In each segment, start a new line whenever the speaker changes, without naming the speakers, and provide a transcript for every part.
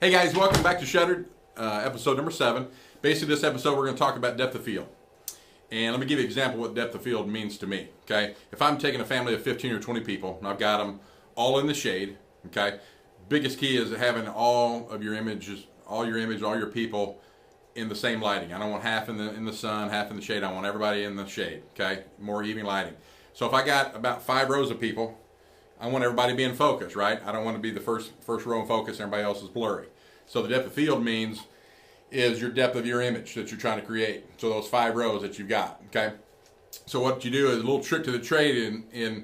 Hey guys, welcome back to Shuttr'd, episode number 7. Basically, this episode we're going to talk about depth of field. And let me give you an example of what depth of field means to me. Okay, if I'm taking a family of 15 or 20 people and I've got them all in the shade, okay, biggest key is having all of your images, all your people in the same lighting. I don't want half in the sun, half in the shade. I want everybody in the shade. Okay, more even lighting. So if I got about 5 rows of people, I want everybody to be in focus, right? I don't want to be the first row in focus and everybody else is blurry. So the depth of field means is your depth of your image that you're trying to create. So those 5 rows that you've got, okay? So what you do is a little trick to the trade in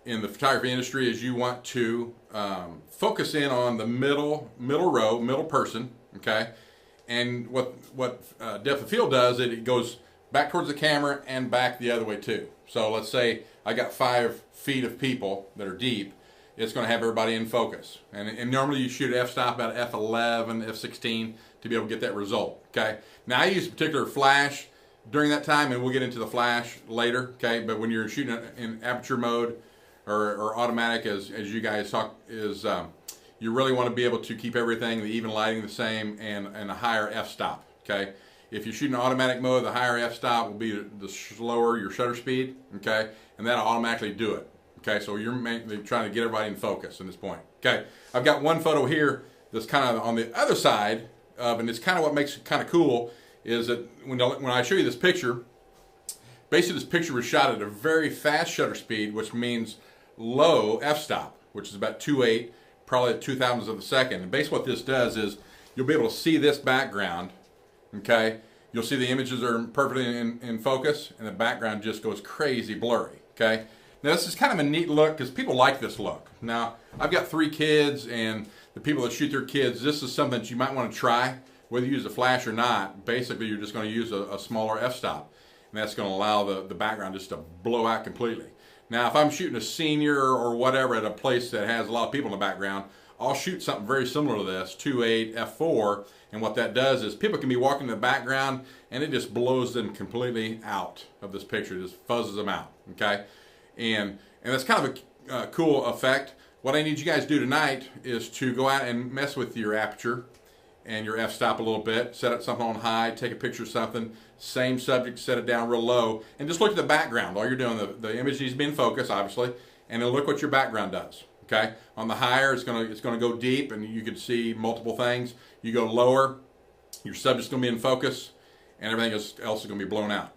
the photography industry is you want to focus in on the middle row, middle person, okay? And what depth of field does, it goes back towards the camera and back the other way too. So let's say I got 5 feet of people that are deep. It's going to have everybody in focus. And normally you shoot f-stop about f11, f16 to be able to get that result. Okay. Now I use a particular flash during that time, and we'll get into the flash later. Okay. But when you're shooting in aperture mode or automatic, as you guys talk, is you really want to be able to keep everything, the even lighting the same, and a higher f-stop. Okay. If you're shooting automatic mode, the higher f-stop will be the slower your shutter speed, okay, and that'll automatically do it, okay. So you're trying to get everybody in focus at this point, okay. I've got one photo here that's kind of on the other side of, and it's kind of what makes it kind of cool is that when I show you this picture, basically this picture was shot at a very fast shutter speed, which means low f-stop, which is about 2.8, probably at 2,000ths of a second. And basically what this does is you'll be able to see this background. Okay, you'll see the images are perfectly in focus, and the background just goes crazy blurry. Okay, now this is kind of a neat look because people like this look. Now I've got 3 kids, and the people that shoot their kids, this is something that you might want to try, whether you use a flash or not. Basically, you're just going to use a smaller f-stop, and that's going to allow the background just to blow out completely. Now, if I'm shooting a senior or whatever at a place that has a lot of people in the background, I'll shoot something very similar to this, 2.8 f4, and what that does is people can be walking in the background and it just blows them completely out of this picture, it just fuzzes them out, okay? And that's kind of a cool effect. What I need you guys to do tonight is to go out and mess with your aperture and your f-stop a little bit, set up something on high, take a picture of something, same subject, set it down real low, and just look at the background. All you're doing, the image needs to be in focus, obviously, and then look what your background does. Okay, on the higher, it's gonna go deep, and you can see multiple things. You go lower, your subject's gonna be in focus, and everything else is gonna be blown out.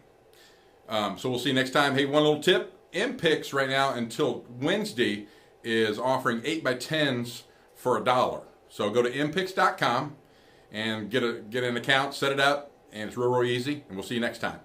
So we'll see you next time. Hey, one little tip: MPix right now until Wednesday is offering 8x10s for $1. So go to mpix.com and get an account, set it up, and it's real easy. And we'll see you next time.